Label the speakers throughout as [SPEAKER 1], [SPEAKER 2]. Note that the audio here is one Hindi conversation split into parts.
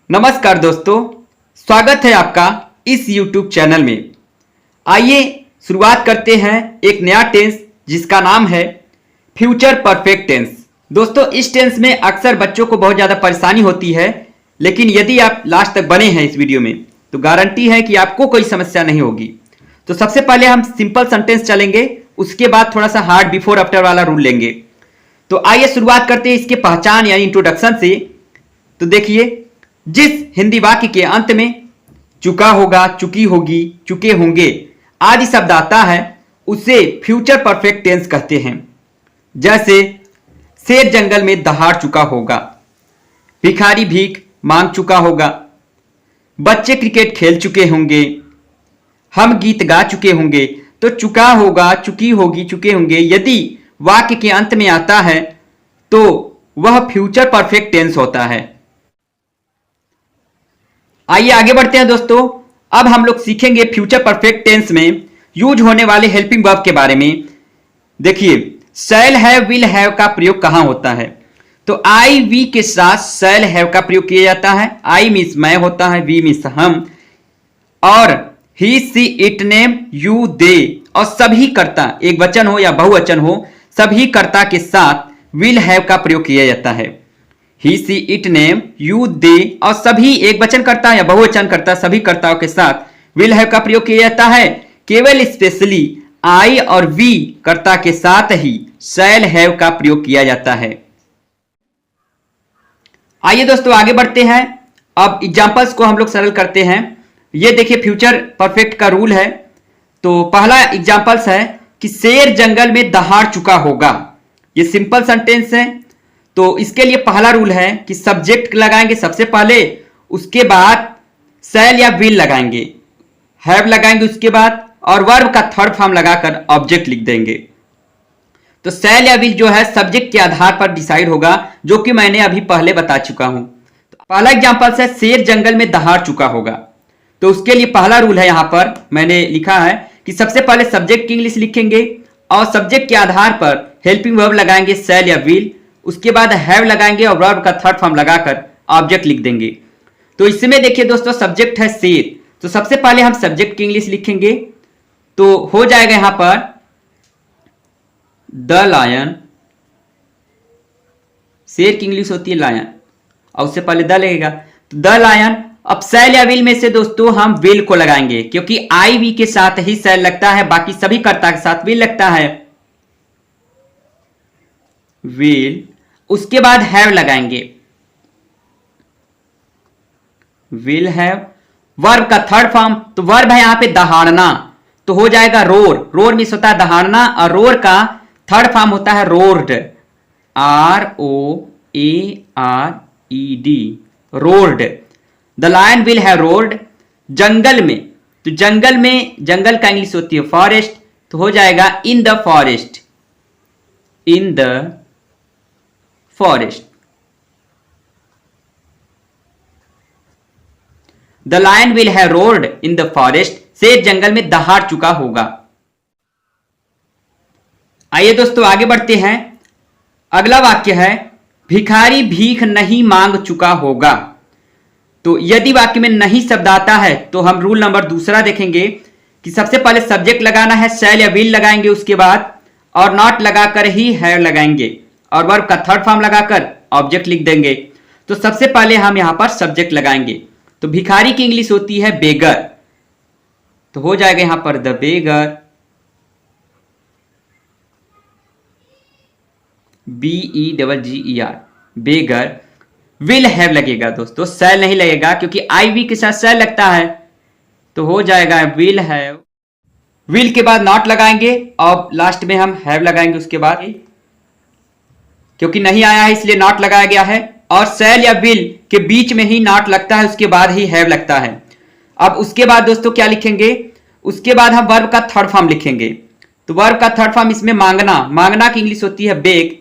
[SPEAKER 1] नमस्कार दोस्तों, स्वागत है आपका इस YouTube चैनल में। आइए शुरुआत करते हैं एक नया टेंस जिसका नाम है फ्यूचर परफेक्ट टेंस। दोस्तों, इस टेंस में अक्सर बच्चों को बहुत ज़्यादा परेशानी होती है, लेकिन यदि आप लास्ट तक बने हैं इस वीडियो में तो गारंटी है कि आपको कोई समस्या नहीं होगी। तो सबसे पहले हम सिंपल सेंटेंस चलेंगे, उसके बाद थोड़ा सा हार्ड बिफोर आफ्टर वाला रूल लेंगे। तो आइए शुरुआत करते हैं इसके पहचान यानी इंट्रोडक्शन से। तो देखिए, जिस हिंदी वाक्य के अंत में चुका होगा, चुकी होगी, चुके होंगे आदि शब्द आता है उसे फ्यूचर परफेक्ट टेंस कहते हैं। जैसे शेर जंगल में दहाड़ चुका होगा, भिखारी भीख मांग चुका होगा, बच्चे क्रिकेट खेल चुके होंगे, हम गीत गा चुके होंगे। तो चुका होगा, चुकी होगी, चुके होंगे यदि वाक्य के अंत में आता है तो वह फ्यूचर परफेक्ट टेंस होता है। आइए आगे बढ़ते हैं दोस्तों। अब हम लोग सीखेंगे फ्यूचर परफेक्ट टेंस में यूज होने वाले हेल्पिंग वर्ब के बारे में। देखिए, शैल हैव, विल हैव का प्रयोग कहां होता है? तो आई वी के साथ शैल हैव का प्रयोग किया जाता है। आई मीन्स मैं होता है, वी मीन्स हम, और he she it name you they और सभी कर्ता, एक वचन हो या बहुवचन हो, सभी कर्ता के साथ विल हैव का प्रयोग किया जाता है। He she it name you they और सभी एक वचन करता या बहुवचन करता सभी कर्ताओं के साथ विल हैव का प्रयोग किया जाता है। केवल स्पेशली आई और वी कर्ता के साथ ही शैल हैव का प्रयोग किया जाता है। आइए दोस्तों आगे बढ़ते हैं। अब एग्जांपल्स को हम लोग सरल करते हैं। ये देखिए फ्यूचर परफेक्ट का रूल है। तो पहला एग्जांपल्स है कि शेर जंगल में दहाड़ चुका होगा। ये सिंपल सेंटेंस है। तो इसके लिए पहला रूल है कि सब्जेक्ट लगाएंगे सबसे पहले, उसके बाद शैल या विल लगाएंगे, हैव लगाएंगे उसके बाद, और वर्ब का थर्ड फॉर्म लगाकर ऑब्जेक्ट लिख देंगे। तो शैल या विल जो है सब्जेक्ट के आधार पर डिसाइड होगा, जो कि मैंने अभी पहले बता चुका हूं। तो पहला एग्जांपल है शेर जंगल में दहाड़ चुका होगा। तो उसके लिए पहला रूल है, यहां पर मैंने लिखा है कि सबसे पहले सब्जेक्ट की इंग्लिश लिखेंगे और सब्जेक्ट के आधार पर हेल्पिंग वर्ब लगाएंगे शैल या विल, उसके बाद हैव लगाएंगे और वर्ब का थर्ड फॉर्म लगाकर ऑब्जेक्ट लिख देंगे। तो इसमें देखिए दोस्तों, सब्जेक्ट है शेर, तो सबसे पहले हम सब्जेक्ट की इंग्लिश लिखेंगे। तो हो जाएगा यहां पर द लायन, शेर की इंग्लिश होती है लायन और उससे पहले द लगेगा, तो द लायन। अब शैल या विल में से दोस्तों हम विल को लगाएंगे, क्योंकि आई वी के साथ ही शैल लगता है, बाकी सभी कर्ता के साथ विल लगता है, विल। उसके बाद हैव लगाएंगे, विल हैव। वर्ब का थर्ड फॉर्म, तो वर्ब है यहां पे दहाड़ना, तो हो जाएगा रोर। रोर मीन्स होता है दहाड़ना, और रोर का थर्ड फॉर्म होता है roared, R O A R E D, roared. The lion will have roared. जंगल में, तो जंगल में, जंगल का इंग्लिश होती है फॉरेस्ट, तो हो जाएगा in the forest, in the forest. The lion will have roared in the forest, शेर जंगल में दहाड़ चुका होगा। आइए दोस्तों आगे बढ़ते हैं। अगला वाक्य है भिखारी भीख नहीं मांग चुका होगा। तो यदि वाक्य में नहीं शब्द आता है तो हम रूल नंबर दूसरा देखेंगे कि सबसे पहले सब्जेक्ट लगाना है, शैल या विल लगाएंगे उसके बाद, और नॉट लगाकर ही हैव लगाएंगे और वर्ब का थर्ड फॉर्म लगाकर ऑब्जेक्ट लिख देंगे। तो सबसे पहले हम यहां पर सब्जेक्ट लगाएंगे। तो भिखारी की इंग्लिश होती है बेगर, तो हो जाएगा यहां पर the beggar, BEGGER, beggar. Will have लगेगा दोस्तों, शैल नहीं लगेगा, क्योंकि आई वी के साथ शैल लगता है, तो हो जाएगा विल हैव। विल के बाद नॉट लगाएंगे और लास्ट में हम हैव लगाएंगे उसके बाद, क्योंकि नहीं आया है इसलिए नॉट लगाया गया है, और शैल या विल के बीच में ही नॉट लगता है, उसके बाद ही हैव लगता है। अब उसके बाद दोस्तों क्या लिखेंगे? उसके बाद हम वर्ब का थर्ड फॉर्म लिखेंगे। तो वर्ब का थर्ड फॉर्म इसमें मांगना, मांगना की इंग्लिश होती है बेग,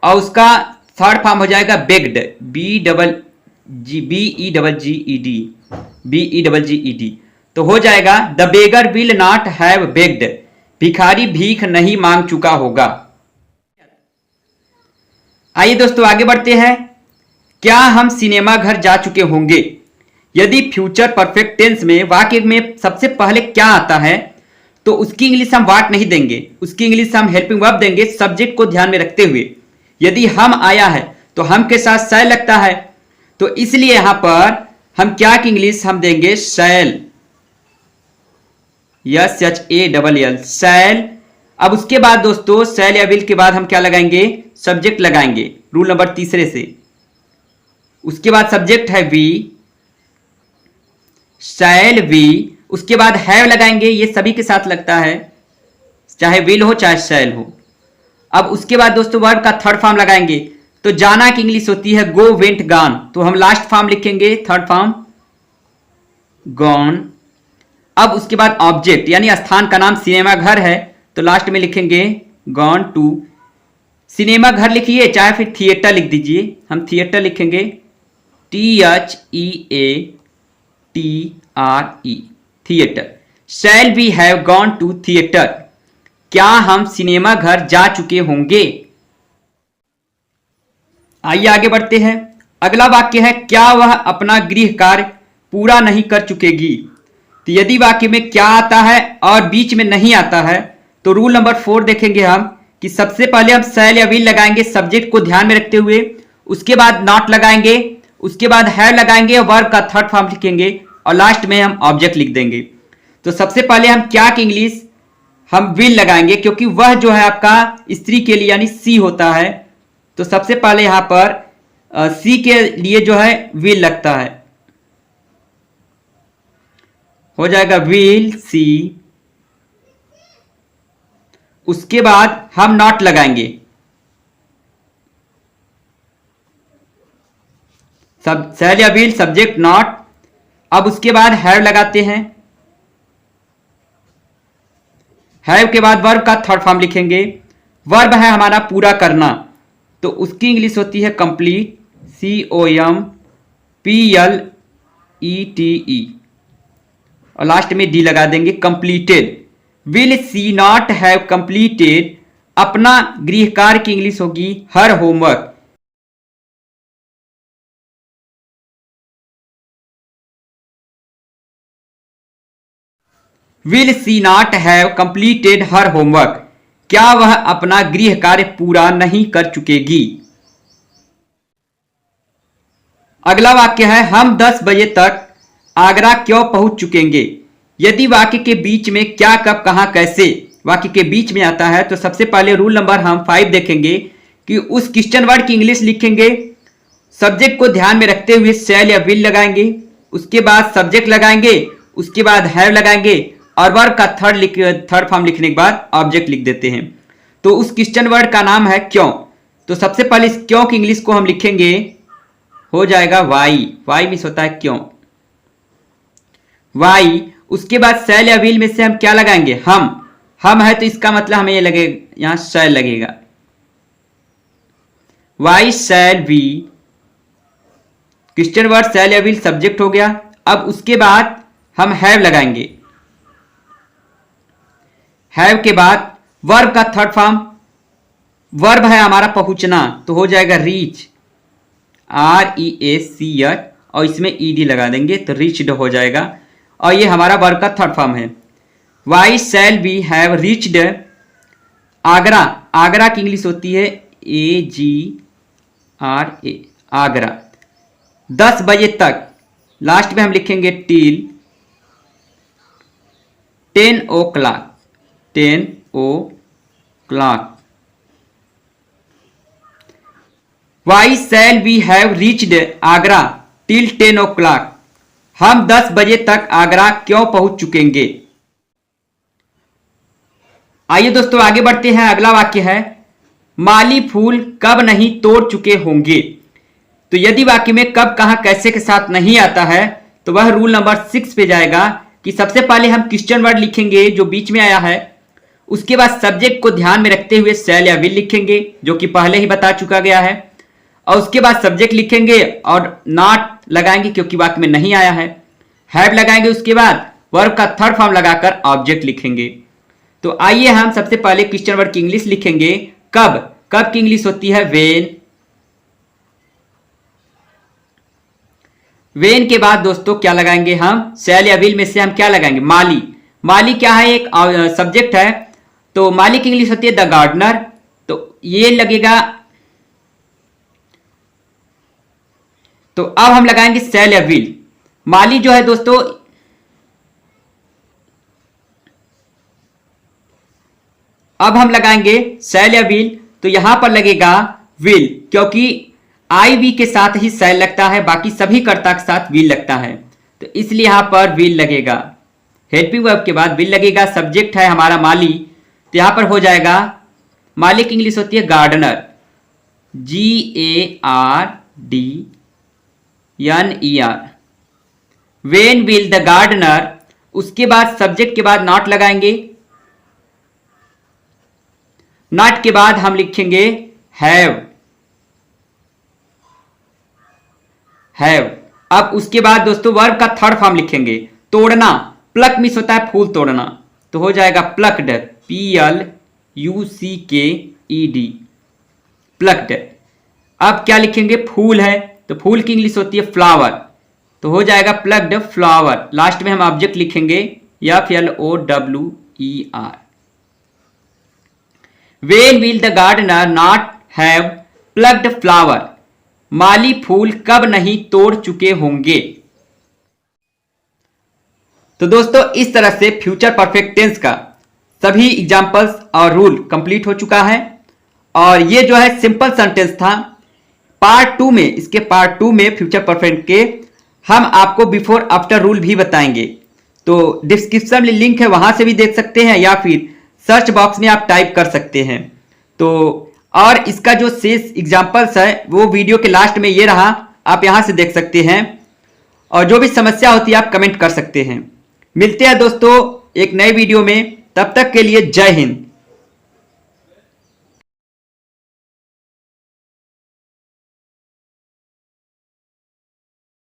[SPEAKER 1] और उसका थर्ड फॉर्म हो जाएगा बेग्ड, BEGGED। तो हो जाएगा the beggar will not have bagged, भिखारी भीख नहीं मांग चुका होगा। आइए दोस्तों आगे बढ़ते हैं क्या हम सिनेमा घर जा चुके होंगे। यदि फ्यूचर परफेक्ट टेंस में वाक्य में सबसे पहले क्या आता है तो उसकी इंग्लिश हम वाट नहीं देंगे, उसकी इंग्लिश हम हेल्पिंग वर्ब देंगे सब्जेक्ट को ध्यान में रखते हुए। यदि हम आया है तो हम के साथ शैल लगता है, तो इसलिए यहां पर हम क्या की इंग्लिश हम देंगे शैल, SHALL शैल। अब उसके बाद दोस्तों शैल या विल के बाद हम क्या लगाएंगे, सब्जेक्ट लगाएंगे रूल नंबर तीसरे से। उसके बाद सब्जेक्ट है वी, शैल वी, उसके बाद हैव लगाएंगे, ये सभी के साथ लगता है चाहे विल हो चाहे शैल हो। अब उसके बाद दोस्तों वर्ब का थर्ड फॉर्म लगाएंगे, तो जाना की इंग्लिश होती है गो वेंट गॉन, तो हम लास्ट फॉर्म लिखेंगे थर्ड फॉर्म गॉन। अब उसके बाद ऑब्जेक्ट यानी स्थान का नाम सिनेमा घर है, तो लास्ट में लिखेंगे गॉन टू। सिनेमा घर लिखिए चाहे फिर थिएटर लिख दीजिए, हम थिएटर लिखेंगे THEATRE theatre. Shall we have gone to theatre, क्या हम सिनेमा घर जा चुके होंगे। आइए आगे बढ़ते हैं। अगला वाक्य है क्या वह अपना गृह कार्य पूरा नहीं कर चुकेगी। तो यदि वाक्य में क्या आता है और बीच में नहीं आता है तो रूल नंबर 4 देखेंगे हम कि सबसे पहले हम शैल या विल लगाएंगे सब्जेक्ट को ध्यान में रखते हुए, उसके बाद नॉट लगाएंगे, उसके बाद हैव लगाएंगे, वर्ब का थर्ड फॉर्म लिखेंगे और लास्ट में हम ऑब्जेक्ट लिख देंगे। तो सबसे पहले हम क्या की इंग्लिश हम विल लगाएंगे क्योंकि वह जो है आपका स्त्री के लिए यानी सी होता है, तो सबसे पहले यहां पर सी के लिए जो है विल लगता है, हो जाएगा विल सी। उसके बाद हम नॉट लगाएंगे, सब शैल या विल सब्जेक्ट नॉट। अब उसके बाद हैव लगाते हैं, हैव के बाद वर्ब का थर्ड फॉर्म लिखेंगे। वर्ब है हमारा पूरा करना, तो उसकी इंग्लिश होती है कंप्लीट COMPLETE और लास्ट में डी लगा देंगे completed. Will see not have completed अपना गृह कार्य की इंग्लिश होगी her homework. Will see not have completed her homework, क्या वह अपना गृह कार्य पूरा नहीं कर चुकेगी। अगला वाक्य है हम 10 बजे तक आगरा क्यों पहुंच चुकेंगे। यदि वाक्य के बीच में क्या कब कहां कैसे वाक्य के बीच में आता है तो सबसे पहले रूल नंबर हम 5 देखेंगे कि उस क्वेश्चन वर्ड की इंग्लिश लिखेंगे, सब्जेक्ट को ध्यान में रखते हुए शैल या विल लगाएंगे, उसके बाद सब्जेक्ट लगाएंगे, उसके बाद हैव लगाएंगे और वर्ब का थर्ड फॉर्म लिखने के बाद ऑब्जेक्ट लिख देते हैं। तो उस क्वेश्चन वर्ड का नाम है क्यों, तो सबसे पहले इस क्यों की इंग्लिश को हम लिखेंगे, हो जाएगा वाई, वाई मीन्स होता है क्यों, वाई। उसके बाद शैल या विल में से हम क्या लगाएंगे, हम है तो इसका मतलब हमें ये लगेगा यहां शैल लगेगा, why shall we, question word shall या विल सब्जेक्ट हो गया। अब उसके बाद हम हैव लगाएंगे, हैव के बाद वर्ब का थर्ड फॉर्म, वर्ब है हमारा पहुंचना तो हो जाएगा रीच REACH और इसमें ED लगा देंगे तो रीच्ड हो जाएगा और ये हमारा वर्ब का थर्ड फॉर्म है। Why shall we have reached Agra, Agra की इंग्लिश होती है AGRA आगरा। 10 बजे तक लास्ट में हम लिखेंगे till 10 o'clock, 10 o'clock। Why shall we have reached Agra till 10 o'clock? हम 10 बजे तक आगरा क्यों पहुंच चुकेंगे। आइए दोस्तों आगे बढ़ते हैं। अगला वाक्य है माली फूल कब नहीं तोड़ चुके होंगे। तो यदि वाक्य में कब कहां कैसे के साथ नहीं आता है तो वह रूल नंबर 6 पे जाएगा कि सबसे पहले हम क्वेश्चन वर्ड लिखेंगे जो बीच में आया है, उसके बाद सब्जेक्ट को ध्यान में रखते हुए शैल या विल लिखेंगे जो कि पहले ही बता चुका गया है, और उसके बाद सब्जेक्ट लिखेंगे और नॉट लगाएंगे क्योंकि वाक्य में नहीं आया है, हैव लगाएंगे, उसके बाद वर्ब का थर्ड फॉर्म लगाकर ऑब्जेक्ट लिखेंगे। तो आइए हम सबसे पहले क्वेश्चन वर्ड की इंग्लिश लिखेंगे कब, कब की इंग्लिश होती है वेन, वेन के बाद दोस्तों क्या लगाएंगे हम, शैल या विल में से हम क्या लगाएंगे, माली। माली क्या है, एक सब्जेक्ट है, तो माली की इंग्लिश होती है द गार्डनर, तो ये लगेगा। तो अब हम लगाएंगे शैल या विल। माली जो है दोस्तों, अब हम लगाएंगे शैल या विल, तो यहां पर लगेगा विल, क्योंकि आई वी के साथ ही शैल लगता है, बाकी सभी कर्ता के साथ विल लगता है, तो इसलिए यहां पर विल लगेगा। हेल्पिंग वर्ब के बाद विल लगेगा। सब्जेक्ट है हमारा माली, तो यहां पर हो जाएगा, माली की इंग्लिश होती है gardener, GARDNER। When will the gardener, उसके बाद सब्जेक्ट के बाद नॉट लगाएंगे। नॉट के बाद हम लिखेंगे हैव। अब उसके बाद दोस्तों वर्ब का थर्ड फॉर्म लिखेंगे, तोड़ना। प्लक मीन्स होता है फूल तोड़ना, तो हो जाएगा प्लक्ड, PLUCKED, प्लक्ड। अब क्या लिखेंगे, फूल है, तो फूल की इंग्लिश होती है फ्लावर, तो हो जाएगा प्लक्ड फ्लावर। लास्ट में हम ऑब्जेक्ट लिखेंगे FLOWER। When will the gardener not have plucked flower, माली फूल कब नहीं तोड़ चुके होंगे। तो दोस्तों इस तरह से फ्यूचर परफेक्ट टेंस का सभी एग्जांपल्स और रूल कंप्लीट हो चुका है। और ये जो है सिंपल सेंटेंस था। पार्ट 2 में, इसके पार्ट 2 में फ्यूचर परफेक्ट के हम आपको बिफोर आफ्टर रूल भी बताएंगे, तो डिस्क्रिप्शन में लिंक है, वहां से भी देख सकते हैं, या फिर सर्च बॉक्स में आप टाइप कर सकते हैं। तो और इसका जो शेष एग्जांपल्स है वो वीडियो के लास्ट में ये रहा, आप यहां से देख सकते हैं। और जो भी समस्या होती है आप कमेंट कर सकते हैं। मिलते हैं दोस्तों एक नए वीडियो में, तब तक के लिए जय हिंद।